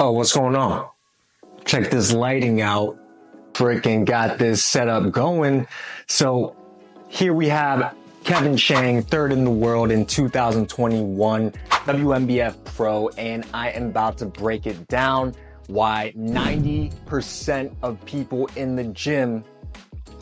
Oh, what's going on? Check this lighting out. Freaking got this setup going. So here we have Kevin Chang, third in the world in 2021, WMBF Pro, and I am about to break it down why 90% of people in the gym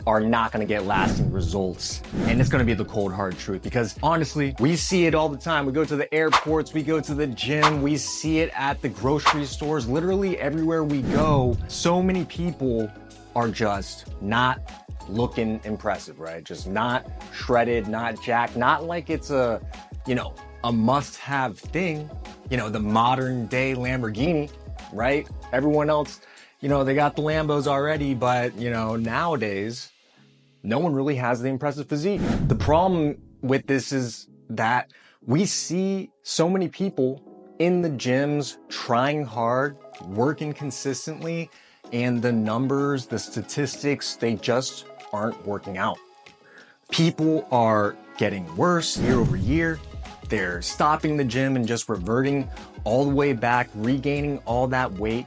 are not going to get lasting results. And it's going to be the cold hard truth, because honestly, we see it all the time. We go to the airports, we go to the gym, we see it at the grocery stores, literally everywhere we go. So many people are just not looking impressive, right? Just not shredded, not jacked, not like it's a must-have thing, the modern day Lamborghini, right? Everyone else, they got the Lambos already, but nowadays, no one really has the impressive physique. The problem with this is that we see so many people in the gyms trying hard, working consistently, and the numbers, the statistics, they just aren't working out. People are getting worse year over year. They're stopping the gym and just reverting all the way back, regaining all that weight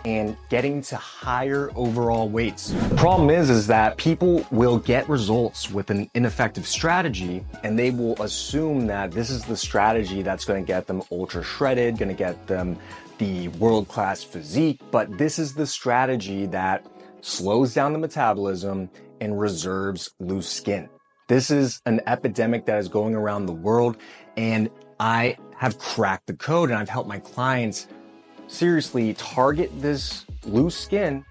and getting to higher overall weights. The problem is that people will get results with an ineffective strategy, and they will assume that this is the strategy that's going to get them ultra shredded, going to get them the world-class physique, but this is the strategy that slows down the metabolism and reserves loose skin. This is an epidemic that is going around the world, and I have cracked the code, and I've helped my clients seriously target this loose skin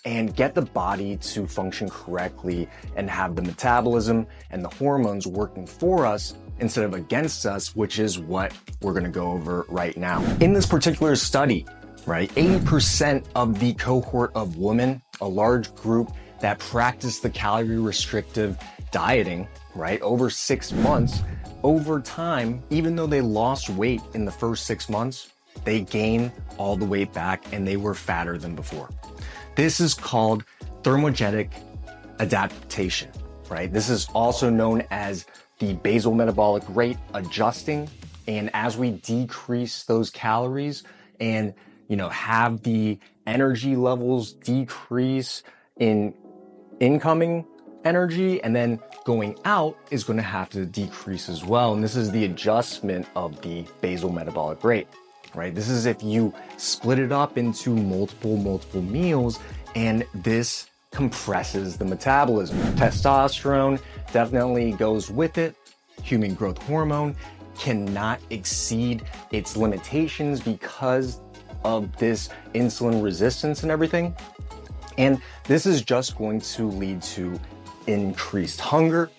and get the body to function correctly and have the metabolism and the hormones working for us instead of against us, which is what we're going to go over right now. In this particular study, right, 80% of the cohort of women, a large group that practiced the calorie restrictive dieting, right, over 6 months, over time, even though they lost weight in the first 6 months, they gained all the weight back and they were fatter than before. This is called thermogenic adaptation, right? This is also known as the basal metabolic rate adjusting. And as we decrease those calories and, have the energy levels decrease in incoming energy, and then going out is going to have to decrease as well. And this is the adjustment of the basal metabolic rate. Right? This is if you split it up into multiple meals, and this compresses the metabolism. Testosterone definitely goes with it. Human growth hormone cannot exceed its limitations because of this insulin resistance and everything. And this is just going to lead to increased hunger,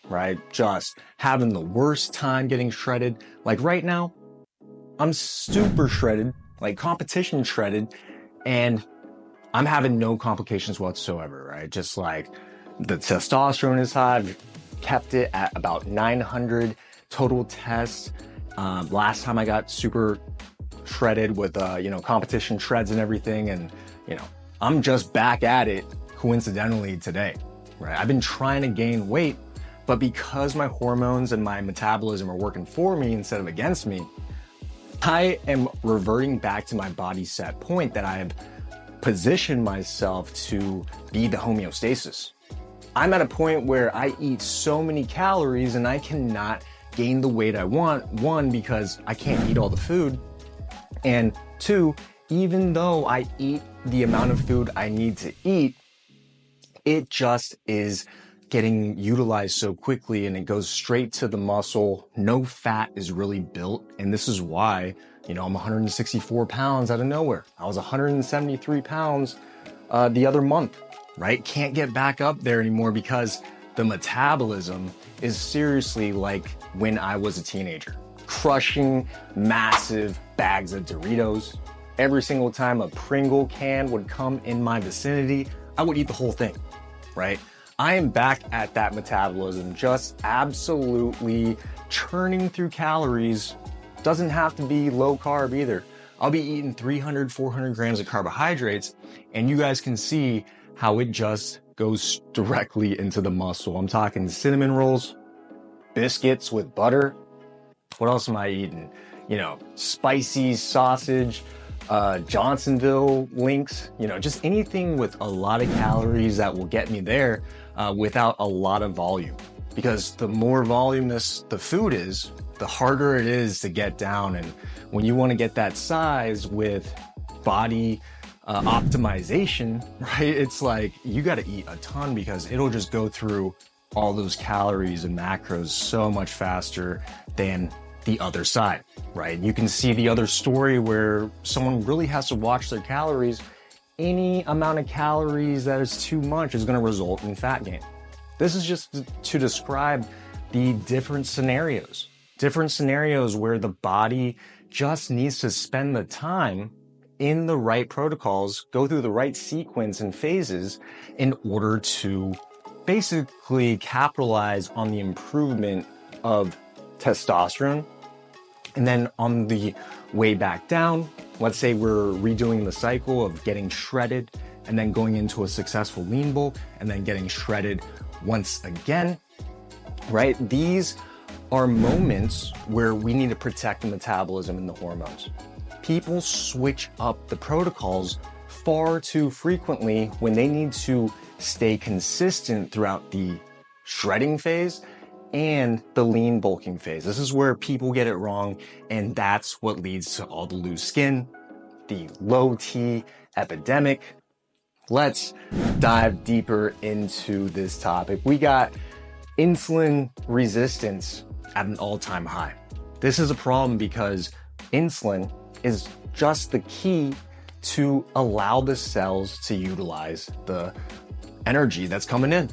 right? Just having the worst time getting shredded. Like right now, I'm super shredded, like competition shredded, and I'm having no complications whatsoever, right? Just like the testosterone is high. I've kept it at about 900 total tests. Last time I got super shredded with, competition shreds and everything. And, I'm just back at it coincidentally today, right? I've been trying to gain weight, but because my hormones and my metabolism are working for me instead of against me, I am reverting back to my body set point that I have positioned myself to be the homeostasis. I'm at a point where I eat so many calories and I cannot gain the weight I want. One, because I can't eat all the food. And two, even though I eat the amount of food I need to eat, it just is getting utilized so quickly and it goes straight to the muscle. No fat is really built. And this is why, I'm 164 pounds out of nowhere. I was 173 pounds the other month, right? Can't get back up there anymore because the metabolism is seriously like when I was a teenager, crushing massive bags of Doritos. Every single time a Pringle can would come in my vicinity, I would eat the whole thing, right? I am back at that metabolism, just absolutely churning through calories. Doesn't have to be low carb either. I'll be eating 300, 400 grams of carbohydrates, and you guys can see how it just goes directly into the muscle. I'm talking cinnamon rolls, biscuits with butter. What else am I eating? Spicy sausage, Johnsonville links, just anything with a lot of calories that will get me there without a lot of volume. Because the more voluminous the food is, the harder it is to get down. And when you want to get that size with body optimization, right? It's like you got to eat a ton because it'll just go through all those calories and macros so much faster than the other side, right? You can see the other story where someone really has to watch their calories. Any amount of calories that is too much is going to result in fat gain. This is just to describe the different scenarios where the body just needs to spend the time in the right protocols, go through the right sequence and phases in order to basically capitalize on the improvement of testosterone. And then on the way back down, let's say we're redoing the cycle of getting shredded and then going into a successful lean bulk and then getting shredded once again, right? These are moments where we need to protect the metabolism and the hormones. People switch up the protocols far too frequently when they need to stay consistent throughout the shredding phase and the lean bulking phase. This is where people get it wrong, and that's what leads to all the loose skin, the low T epidemic. Let's dive deeper into this topic. We got insulin resistance at an all-time high. This is a problem because insulin is just the key to allow the cells to utilize the energy that's coming in.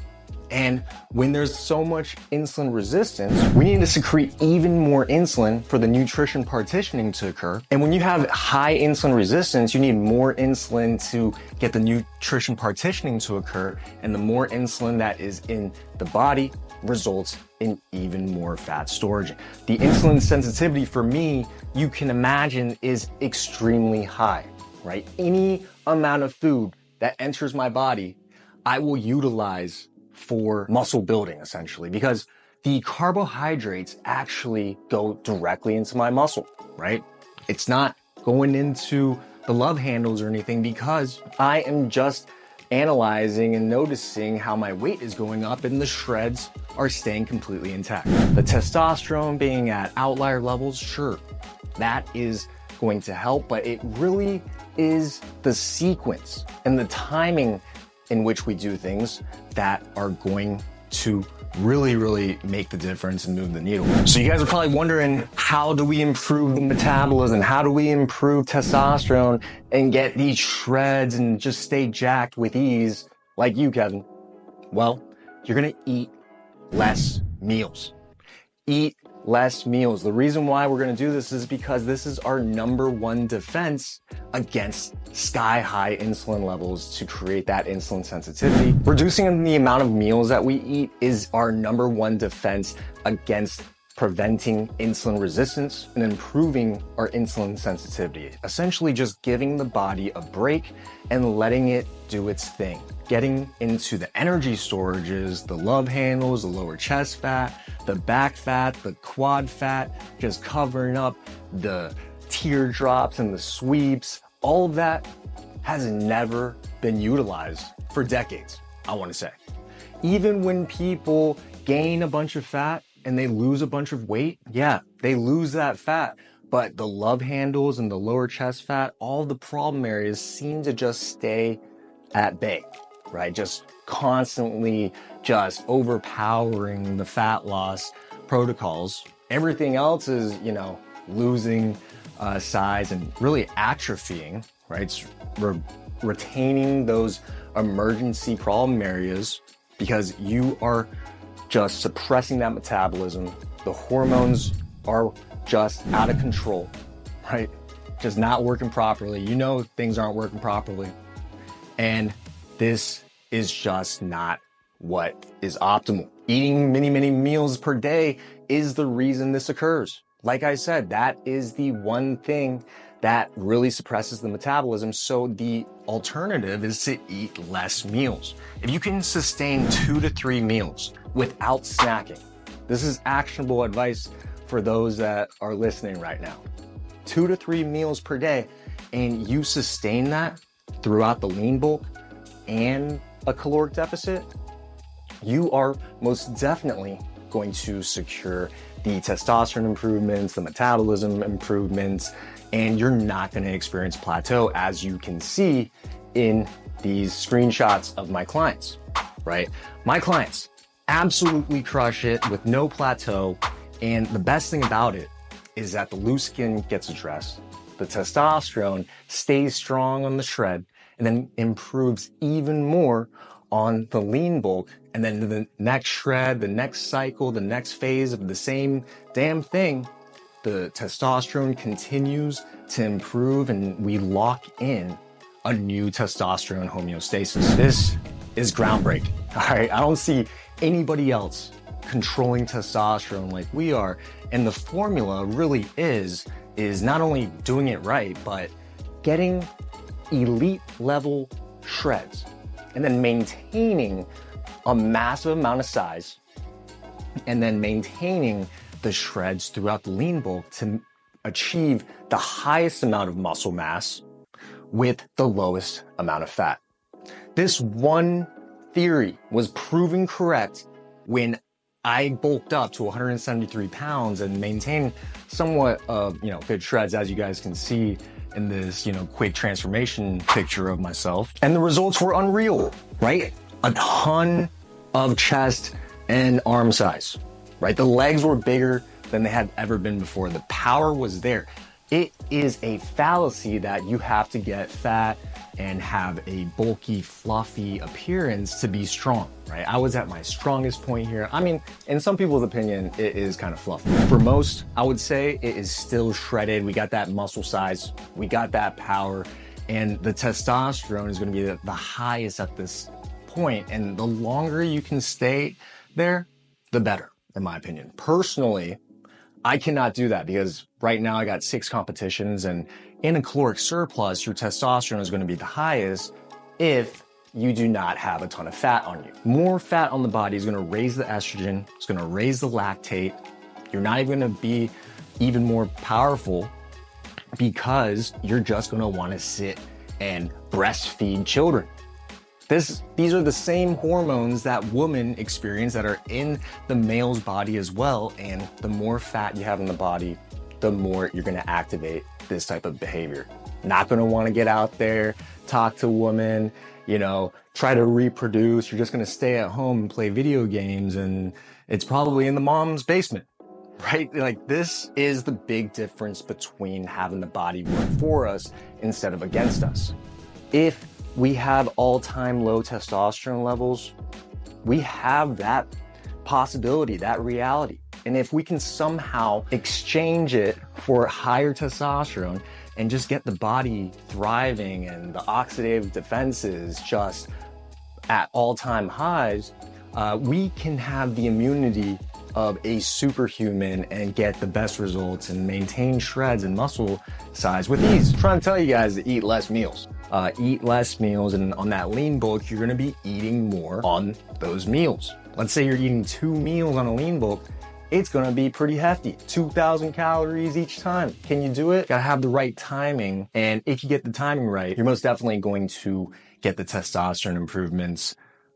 And when there's so much insulin resistance, we need to secrete even more insulin for the nutrition partitioning to occur. And when you have high insulin resistance, you need more insulin to get the nutrition partitioning to occur. And the more insulin that is in the body results in even more fat storage. The insulin sensitivity for me, you can imagine, is extremely high, right? Any amount of food that enters my body, I will utilize for muscle building, essentially, because the carbohydrates actually go directly into my muscle, right? It's not going into the love handles or anything because I am just analyzing and noticing how my weight is going up and the shreds are staying completely intact. The testosterone being at outlier levels, sure, that is going to help, but it really is the sequence and the timing in which we do things that are going to really make the difference and move the needle. So you guys are probably wondering, how do we improve the metabolism? How do we improve testosterone and get these shreds and just stay jacked with ease like you, Kevin? Well, you're gonna eat less meals. Eat less meals. The reason why we're gonna do this is because this is our number one defense against sky-high insulin levels to create that insulin sensitivity. Reducing the amount of meals that we eat is our number one defense against preventing insulin resistance and improving our insulin sensitivity. Essentially just giving the body a break and letting it do its thing. Getting into the energy storages, the love handles, the lower chest fat, the back fat, the quad fat, just covering up the teardrops and the sweeps. All of that has never been utilized for decades, I want to say. Even when people gain a bunch of fat and they lose a bunch of weight, yeah, they lose that fat. But the love handles and the lower chest fat, all the problem areas seem to just stay at bay, right? Just constantly just overpowering the fat loss protocols. Everything else is, losing size and really atrophying, right? It's retaining those emergency problem areas because you are just suppressing that metabolism. The hormones are just out of control, right? Just not working properly. Things aren't working properly. And this is just not what is optimal. Eating many meals per day is the reason this occurs. Like I said, that is the one thing that really suppresses the metabolism. So the alternative is to eat less meals. If you can sustain 2 to 3 meals without snacking, this is actionable advice for those that are listening right now. 2 to 3 meals per day, and you sustain that throughout the lean bulk and a caloric deficit, you are most definitely going to secure the testosterone improvements, the metabolism improvements, and you're not going to experience plateau, as you can see in these screenshots of my clients, right? My clients absolutely crush it with no plateau. And the best thing about it is that the loose skin gets addressed, the testosterone stays strong on the shred, and then improves even more on the lean bulk. And then the next shred, the next cycle, the next phase of the same damn thing, the testosterone continues to improve and we lock in a new testosterone homeostasis. This is groundbreaking, all right? I don't see anybody else controlling testosterone like we are. And the formula really is not only doing it right, but getting elite level shreds and then maintaining a massive amount of size and then maintaining the shreds throughout the lean bulk to achieve the highest amount of muscle mass with the lowest amount of fat. This one theory was proven correct when I bulked up to 173 pounds and maintained somewhat of, good shreds, as you guys can see in this, quick transformation picture of myself. And the results were unreal, right? A ton of chest and arm size, right? The legs were bigger than they had ever been before. The power was there. It is a fallacy that you have to get fat and have a bulky, fluffy appearance to be strong, right? I was at my strongest point here. I mean, in some people's opinion, it is kind of fluffy. For most, I would say it is still shredded. We got that muscle size, we got that power, and the testosterone is gonna be the highest at this point. And the longer you can stay there, the better, in my opinion. Personally, I cannot do that because right now I got 6 competitions, and in a caloric surplus, your testosterone is going to be the highest if you do not have a ton of fat on you. More fat on the body is going to raise the estrogen, it's going to raise the lactate. You're not even going to be even more powerful because you're just going to want to sit and breastfeed children. These are the same hormones that women experience that are in the male's body as well. And the more fat you have in the body, the more you're gonna activate this type of behavior. Not gonna wanna get out there, talk to women, try to reproduce. You're just gonna stay at home and play video games, and it's probably in the mom's basement, right? Like, this is the big difference between having the body work for us instead of against us. If we have all-time low testosterone levels, we have that possibility, that reality. And if we can somehow exchange it for higher testosterone and just get the body thriving and the oxidative defenses just at all-time highs, we can have the immunity of a superhuman and get the best results and maintain shreds and muscle size with ease. I'm trying to tell you guys to eat less meals. Eat less meals, and on that lean bulk, you're gonna be eating more on those meals. Let's say you're eating 2 meals on a lean bulk, it's gonna be pretty hefty, 2,000 calories each time. Can you do it? Gotta have the right timing, and if you get the timing right, you're most definitely going to get the testosterone improvements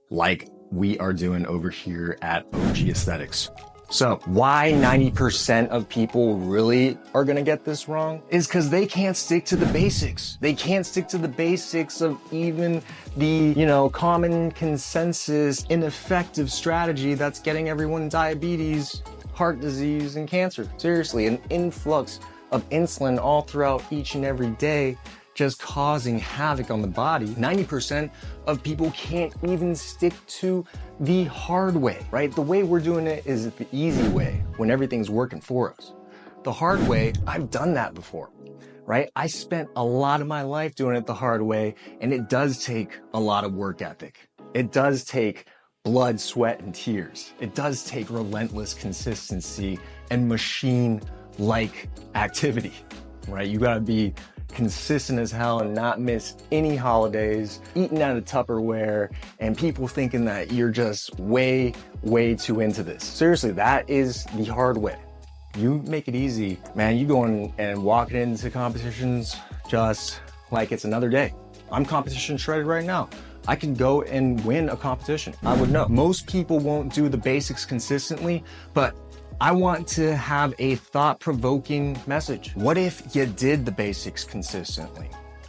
like we are doing over here at OG Aesthetics. So why 90% of people really are gonna get this wrong is because they can't stick to the basics. They can't stick to the basics of even the, common consensus ineffective strategy that's getting everyone diabetes, heart disease, and cancer. Seriously, an influx of insulin all throughout each and every day, just causing havoc on the body. 90% of people can't even stick to the hard way, right? The way we're doing it is the easy way when everything's working for us. The hard way, I've done that before, right? I spent a lot of my life doing it the hard way, and it does take a lot of work ethic. It does take blood, sweat, and tears. It does take relentless consistency and machine-like activity, right? You gotta be consistent as hell and not miss any holidays, eating out of Tupperware, and people thinking that you're just way too into this. Seriously, that is the hard way. You make it easy, man. You going and walking into competitions just like it's another day. I'm competition shredded right now. I can go and win a competition. I would know. Most people won't do the basics consistently, but I want to have a thought-provoking message. What if you did the basics consistently?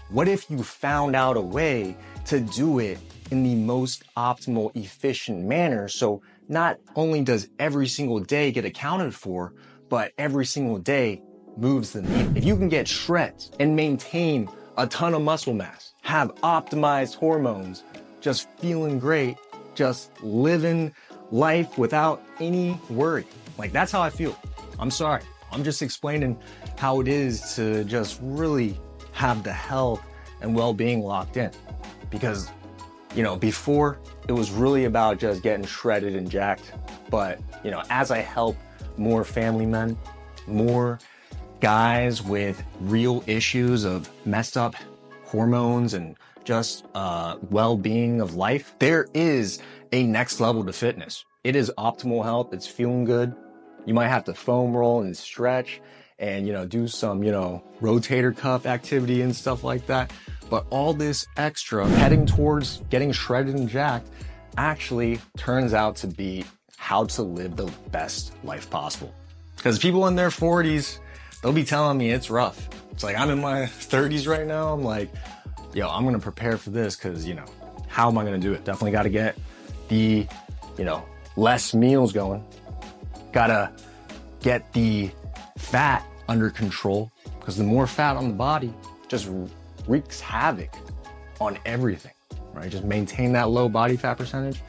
What if you found out a way to do it in the most optimal, efficient manner? So not only does every single day get accounted for, but every single day moves the needle. If you can get shreds and maintain a ton of muscle mass, have optimized hormones, just feeling great, just living life without any worry. Like, that's how I feel. I'm sorry. I'm just explaining how it is to just really have the health and well-being locked in. Because, you know, before it was really about just getting shredded and jacked. But, you know, as I help more family men, more guys with real issues of messed up hormones and just well-being of life, there is a next level to fitness. It is optimal health. It's feeling good. You might have to foam roll and stretch and, you know, do some, you know, rotator cuff activity and stuff like that. But all this extra heading towards getting shredded and jacked actually turns out to be how to live the best life possible. Because people in their 40s, they'll be telling me it's rough. It's like, I'm in my 30s right now. I'm like, yo, I'm going to prepare for this because, you know, how am I going to do it? Definitely got to get the, you know, less meals going. Got to get the fat under control because the more fat on the body just wreaks havoc on everything, right? Just maintain that low body fat percentage,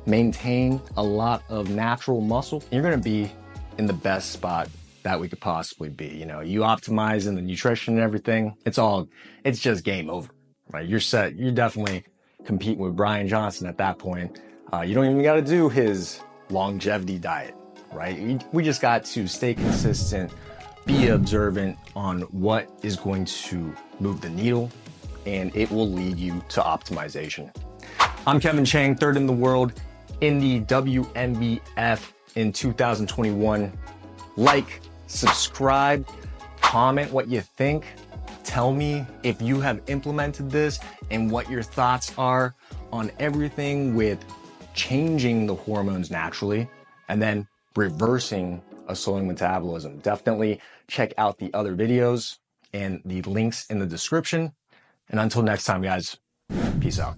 maintain a lot of natural muscle. You're going to be in the best spot that we could possibly be. You know, you optimize in the nutrition and everything. It's just game over, right? You're set. You're definitely competing with Brian Johnson at that point. You don't even got to do his longevity diet, right? We just got to stay consistent, be observant on what is going to move the needle, and it will lead you to optimization. I'm Kevin Chang, third in the world in the WNBF in 2021. Like, subscribe, comment what you think. Tell me if you have implemented this and what your thoughts are on everything with changing the hormones naturally and then reversing a slowing metabolism. Definitely check out the other videos and the links in the description. And until next time, guys, peace out.